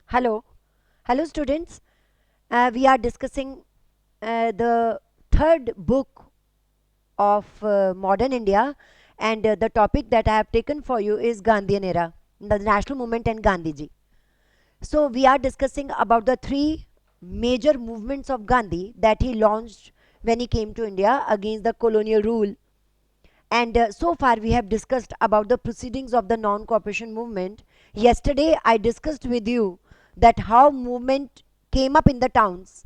Hello, hello students. We are discussing the third book of modern India, and the topic that I have taken for you is Gandhian era, the national movement and Gandhiji. So we are discussing about the three major movements of Gandhi that he launched when he came to India against the colonial rule. And so far we have discussed about the proceedings of the non-cooperation movement. Yesterday I discussed with you that how movement came up in the towns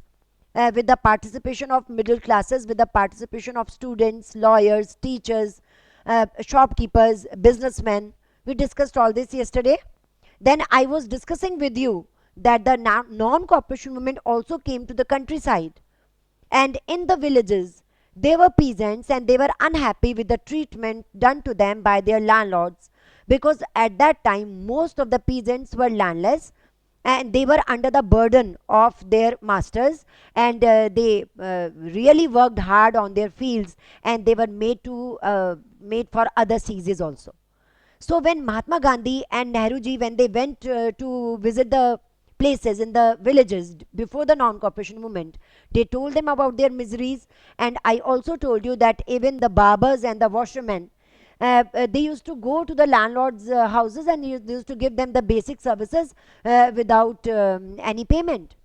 with the participation of middle classes, with the participation of students, lawyers, teachers, shopkeepers, businessmen. We discussed all this yesterday. Then I was discussing with you that the non-cooperation movement also came to the countryside, and in the villages they were peasants and they were unhappy with the treatment done to them by their landlords, because at that time most of the peasants were landless and they were under the burden of their masters, and they really worked hard on their fields, and they were made for other seizes also. So when Mahatma Gandhi and Nehruji, when they went to visit the places in the villages before the non-cooperation movement, they told them about their miseries. And I also told you that even the barbers and the washermen, they used to go to the landlords' houses and they used to give them the basic services without any payment.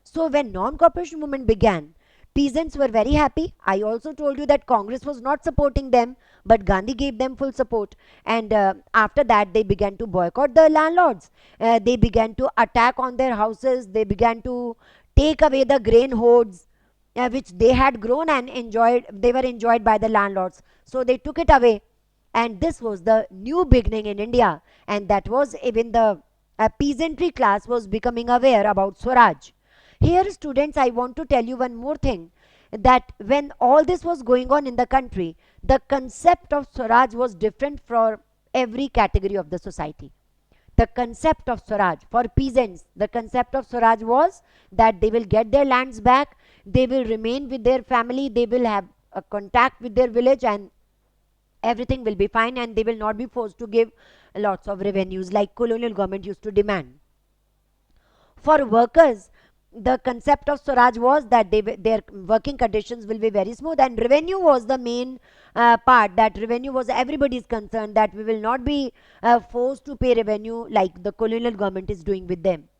So when non-cooperation movement began, peasants were very happy. I also told you that Congress was not supporting them, but Gandhi gave them full support. And after that, they began to boycott the landlords. They began to attack on their houses. They began to take away the grain hoards which they had grown and enjoyed. They were enjoyed by the landlords. So they took it away. And this was the new beginning in India. And that was even the peasantry class was becoming aware about Swaraj. Here, students, I want to tell you one more thing, that when all this was going on in the country, the concept of Swaraj was different for every category of the society. The concept of Swaraj for peasants, the concept of Swaraj was that they will get their lands back, they will remain with their family, they will have a contact with their village, and everything will be fine, and they will not be forced to give lots of revenues like colonial government used to demand. For workers, the concept of Swaraj was that their working conditions will be very smooth, and revenue was the main part. That revenue was everybody's concern, that we will not be forced to pay revenue like the colonial government is doing with them.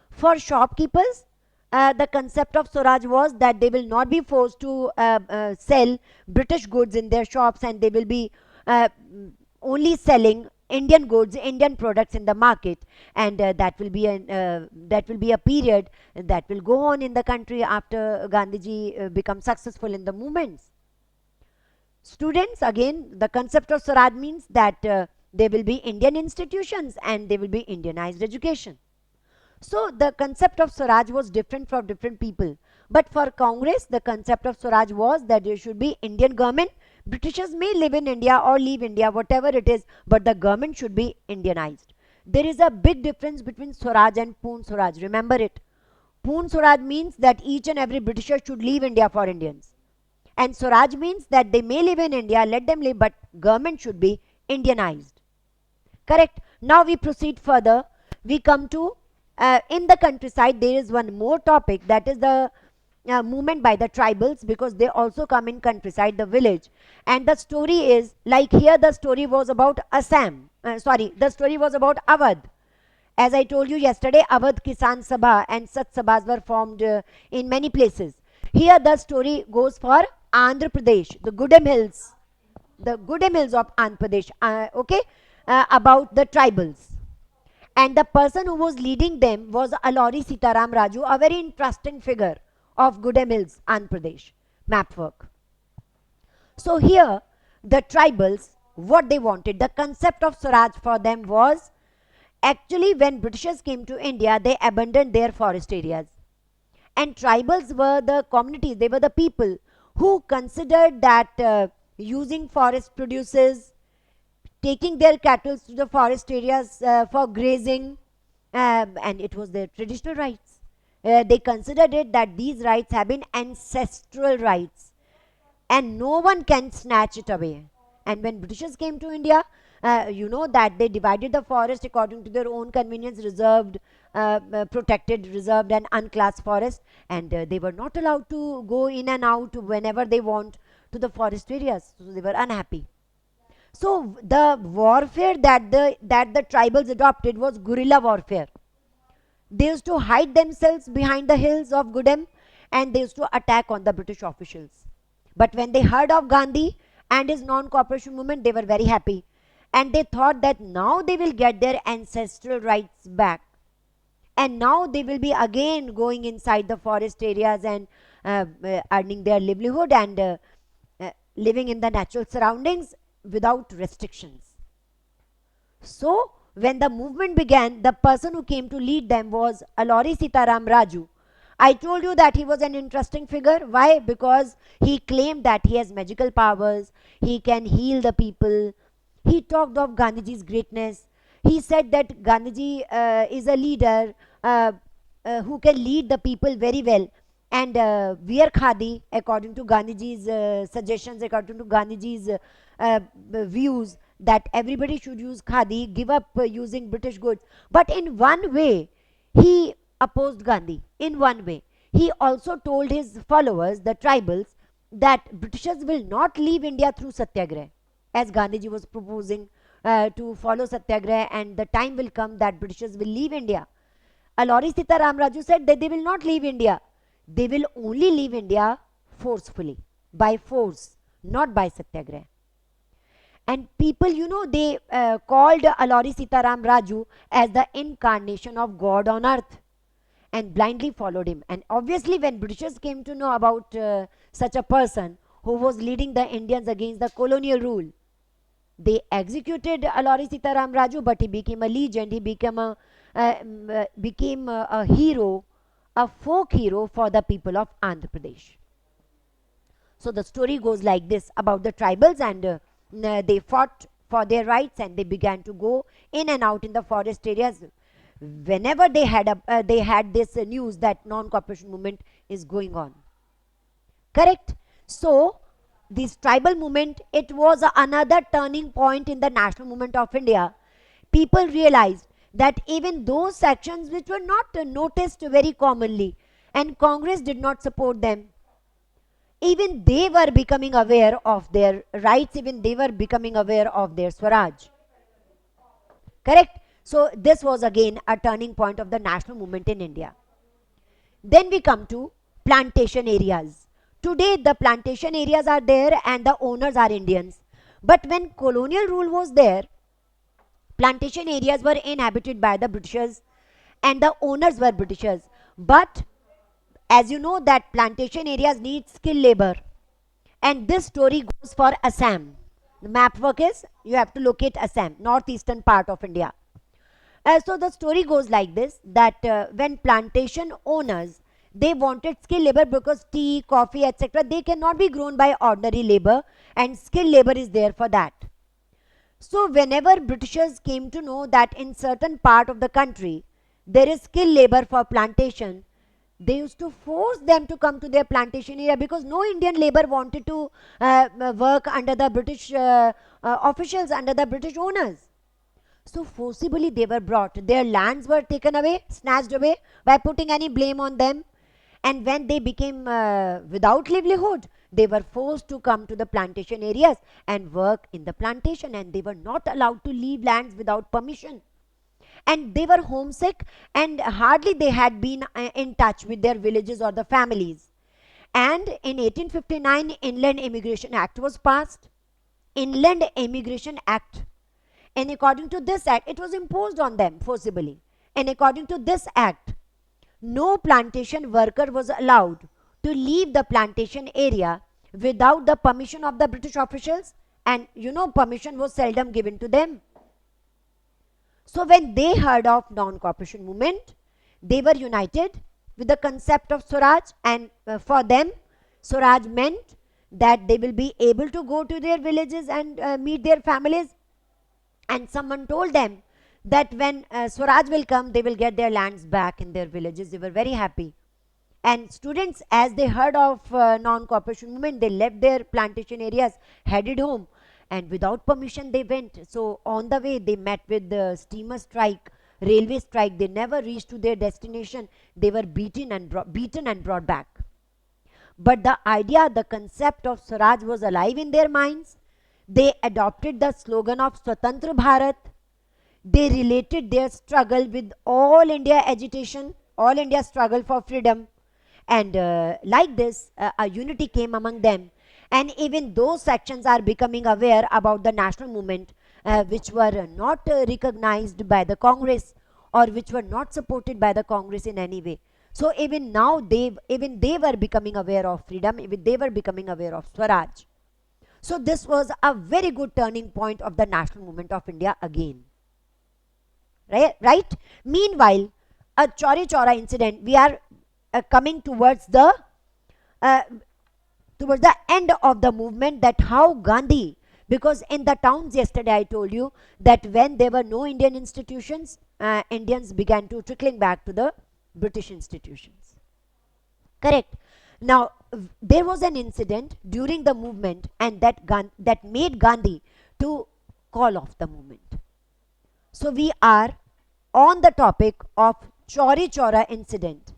For shopkeepers, the concept of Swaraj was that they will not be forced to sell British goods in their shops, and they will be uh, only selling Indian goods, Indian products in the market, and that will be a period that will go on in the country after Gandhiji becomes successful in the movements. Students, again, the concept of Swaraj means that there will be Indian institutions and there will be Indianized education. So the concept of Swaraj was different for different people. But for Congress, the concept of Swaraj was that there should be Indian government. Britishers may live in India or leave India, whatever it is, but the government should be Indianized. There is a big difference between Swaraj and Poon Swaraj. Remember it. Poon Swaraj means that each and every Britisher should leave India for Indians. And Swaraj means that they may live in India, let them live, but government should be Indianized. Correct. Now we proceed further. We come to in the countryside, there is one more topic, that is the movement by the tribals, because they also come in countryside, the village. And the story is like here, the story was about Assam. The story was about Awadh. As I told you yesterday, Awadh Kisan Sabha and Sat Sabhas were formed in many places. Here the story goes for Andhra Pradesh, the Goodem Hills of Andhra Pradesh, about the tribals. And the person who was leading them was Alori Sitaram Raju, a very interesting figure of Goodem Hills, Andhra Pradesh, map work. So here, the tribals, what they wanted, the concept of Swaraj for them was, actually when Britishers came to India, they abandoned their forest areas. And tribals were the communities, they were the people who considered that using forest produces, taking their cattle to the forest areas for grazing, and it was their traditional rights. They considered it that these rights have been ancestral rights and no one can snatch it away. And when Britishers came to India, You know that they divided the forest according to their own convenience, reserved, protected, reserved and unclassed forest, and they were not allowed to go in and out whenever they want to the forest areas. So they were unhappy. So the warfare that the tribals adopted was guerrilla warfare. They used to hide themselves behind the hills of Gudem, and they used to attack on the British officials. But when they heard of Gandhi and his non-cooperation movement, they were very happy. And they thought that now they will get their ancestral rights back. And now they will be again going inside the forest areas and earning their livelihood and living in the natural surroundings without restrictions. So, when the movement began, the person who came to lead them was Alluri Sitaram Raju. I told you that he was an interesting figure. Why? Because he claimed that he has magical powers, he can heal the people. He talked of Gandhiji's greatness. He said that Gandhiji is a leader who can lead the people very well. And wear khadi according to Gandhiji's suggestions, according to Gandhiji's views, that everybody should use khadi, give up using British goods. But in one way, he opposed Gandhi. In one way, he also told his followers, the tribals, that Britishers will not leave India through Satyagraha, as Gandhiji was proposing to follow Satyagraha, and the time will come that Britishers will leave India. Alluri Sitaram Raju said that they will not leave India. They will only leave India forcefully, by force, not by Satyagraha. And people, they called Alluri Sitaram Raju as the incarnation of God on earth and blindly followed him. And obviously, when Britishers came to know about such a person who was leading the Indians against the colonial rule, they executed Alluri Sitaram Raju, but he became a legend. He became a hero, a folk hero for the people of Andhra Pradesh. So the story goes like this about the tribals, and they fought for their rights, and they began to go in and out in the forest areas whenever they had this news that non-cooperation movement is going on. Correct? So this tribal movement, it was another turning point in the national movement of India. People realized that even those sections which were not noticed very commonly, and Congress did not support them, even they were becoming aware of their rights, even they were becoming aware of their Swaraj. Correct? So this was again a turning point of the national movement in India. Then we come to plantation areas. Today the plantation areas are there and the owners are Indians. But when colonial rule was there, plantation areas were inhabited by the Britishers and the owners were Britishers. But as you know that plantation areas need skilled labor, and this story goes for Assam. The map work is, you have to locate Assam, northeastern part of India. So the story goes like this, that when plantation owners, they wanted skilled labor because tea, coffee, etc., they cannot be grown by ordinary labor, and skilled labor is there for that. So whenever Britishers came to know that in certain part of the country there is skilled labor for plantation, they used to force them to come to their plantation area, because no Indian labor wanted to work under the British officials, under the British owners. So forcibly they were brought. Their lands were taken away, snatched away by putting any blame on them. And when they became without livelihood, they were forced to come to the plantation areas and work in the plantation, and they were not allowed to leave lands without permission. And they were homesick, and hardly they had been in touch with their villages or the families. And in 1859, Inland Immigration Act was passed. Inland Immigration Act. And according to this act, it was imposed on them forcibly. And according to this act, no plantation worker was allowed to leave the plantation area without the permission of the British officials, and permission was seldom given to them. So when they heard of non-cooperation movement, they were united with the concept of Swaraj, and for them Swaraj meant that they will be able to go to their villages and meet their families. And someone told them that when Swaraj will come, they will get their lands back in their villages. They were very happy. And students, as they heard of non-cooperation movement, they left their plantation areas, headed home. and without permission they went. So on the way they met with the steamer strike, railway strike. They never reached to their destination. They were beaten and brought back. But the idea, the concept of Swaraj was alive in their minds. They adopted the slogan of Swatantra Bharat. They related their struggle with all India agitation, all India struggle for freedom. And like this, a unity came among them. And even those sections are becoming aware about the national movement, which were not recognized by the Congress, or which were not supported by the Congress in any way. So even now, even they were becoming aware of freedom, even they were becoming aware of Swaraj. So this was a very good turning point of the national movement of India again. Right? Meanwhile, a Chauri Chaura incident, we are coming towards the end of the movement, that how Gandhi, because in the towns yesterday I told you that when there were no Indian institutions, Indians began to trickling back to the British institutions. Correct. Now, there was an incident during the movement, and that made Gandhi to call off the movement. So we are on the topic of Chauri Chaura incident.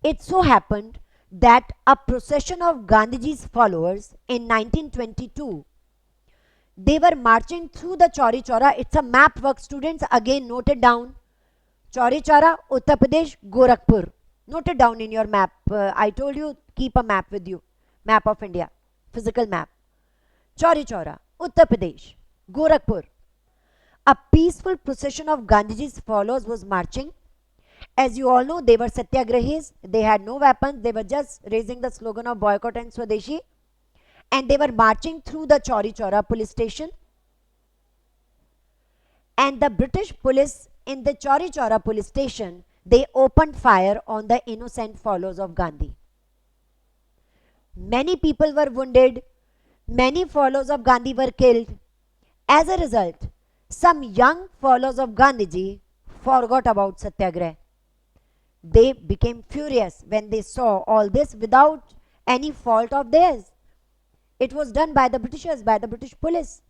It so happened that a procession of Gandhiji's followers in 1922, they were marching through the Chauri Chaura. It's a map work, students, again note it down. Chauri Chaura, Uttar Pradesh, Gorakhpur. Note it down in your map. I told you, keep a map with you. Map of India, physical map. Chauri Chaura, Uttar Pradesh, Gorakhpur. A peaceful procession of Gandhiji's followers was marching. As you all know, they were satyagrahis. They had no weapons. They were just raising the slogan of boycott and Swadeshi. And they were marching through the Chauri Chaura police station. And the British police in the Chauri Chaura police station, they opened fire on the innocent followers of Gandhi. Many people were wounded. Many followers of Gandhi were killed. As a result, some young followers of Gandhiji forgot about Satyagrah. They became furious when they saw all this without any fault of theirs. It was done by the Britishers, by the British police.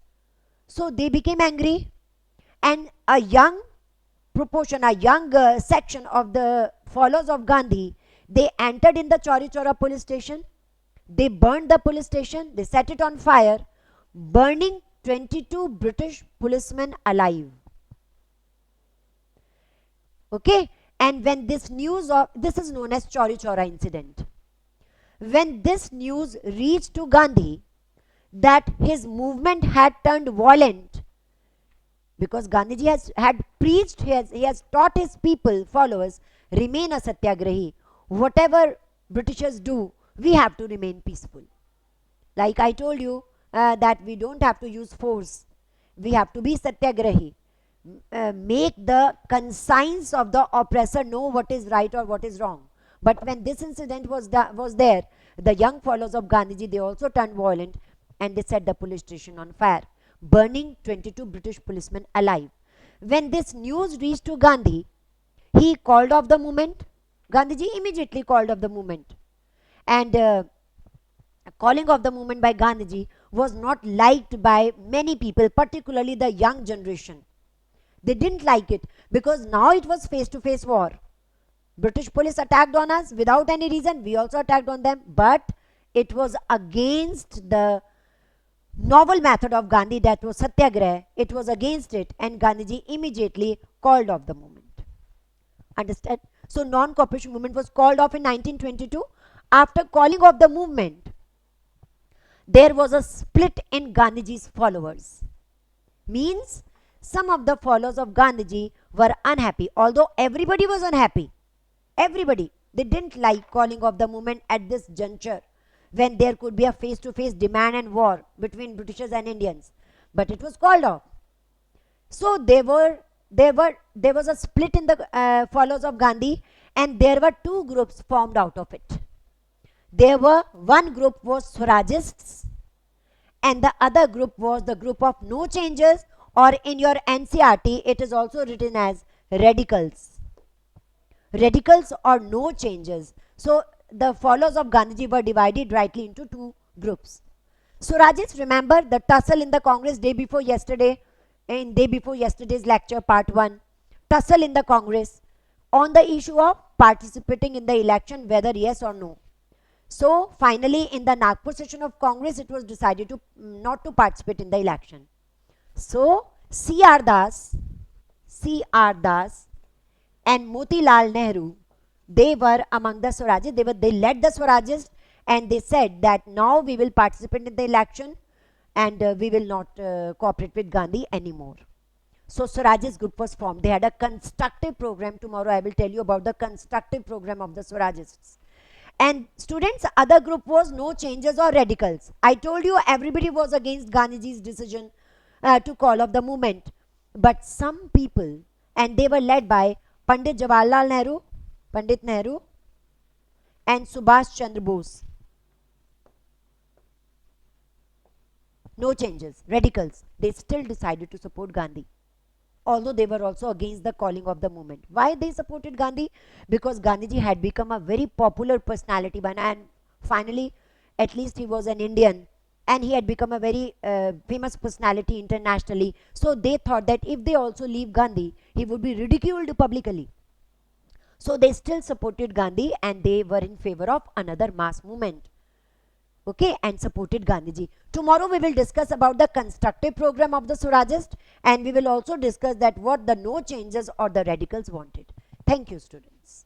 So they became angry, and a young proportion, a young section of the followers of Gandhi, they entered in the Chauri Chaura police station. They burned the police station. They set it on fire, burning 22 British policemen alive. Okay, and when this news of, this is known as Chauri Chaura incident. When this news reached to Gandhi that his movement had turned violent, because Gandhiji had preached, he has taught his people, followers, remain a satyagrahi. Whatever Britishers do, we have to remain peaceful. Like I told you, that we don't have to use force. We have to be satyagrahi. Make the conscience of the oppressor know what is right or what is wrong. But when this incident was there, the young followers of Gandhiji, they also turned violent, and they set the police station on fire, burning 22 British policemen alive. When this news reached to Gandhi, he called off the movement. Gandhiji immediately called off the movement. And calling off the movement by Gandhiji was not liked by many people, particularly the young generation. They didn't like it, because now it was face-to-face war. British police attacked on us without any reason. We also attacked on them. But it was against the novel method of Gandhi, that was Satyagrah. It was against it, and Gandhiji immediately called off the movement. Understand? So non-cooperation movement was called off in 1922. After calling off the movement, there was a split in Gandhiji's followers. Means some of the followers of Gandhiji were unhappy, although everybody was unhappy. Everybody. They didn't like calling off the movement at this juncture, when there could be a face-to-face demand and war between Britishers and Indians. But it was called off. So there was a split in the followers of Gandhi, and there were two groups formed out of it. One group was Swarajists, and the other group was the group of no changes, or in your NCERT it is also written as radicals. Radicals or no changes. So the followers of Gandhiji were divided rightly into two groups. Surajists, remember the tussle in the Congress day before yesterday, in day before yesterday's lecture, part 1. Tussle in the Congress on the issue of participating in the election, whether yes or no. So finally, in the Nagpur session of Congress, it was decided to not to participate in the election. So C.R. Das and Motilal Nehru, they were among the Swarajists. They led the Swarajists, and they said that now we will participate in the election, and we will not cooperate with Gandhi anymore. So Swarajist group was formed. They had a constructive program. Tomorrow I will tell you about the constructive program of the Swarajists. And students, other group was no changes or radicals. I told you everybody was against Gandhiji's decision to call off the movement. But some people, and they were led by Pandit Nehru and Subhash Chandra Bose. No changes, radicals. They still decided to support Gandhi, although they were also against the calling of the movement. Why they supported Gandhi? Because Gandhiji had become a very popular personality by now, and finally, at least he was an Indian, and he had become a very famous personality internationally. So they thought that if they also leave Gandhi, he would be ridiculed publicly. So they still supported Gandhi, and they were in favor of another mass movement. Okay, and supported Gandhiji. Tomorrow we will discuss about the constructive program of the Swarajist, and we will also discuss that what the no changes or the radicals wanted. Thank you, students.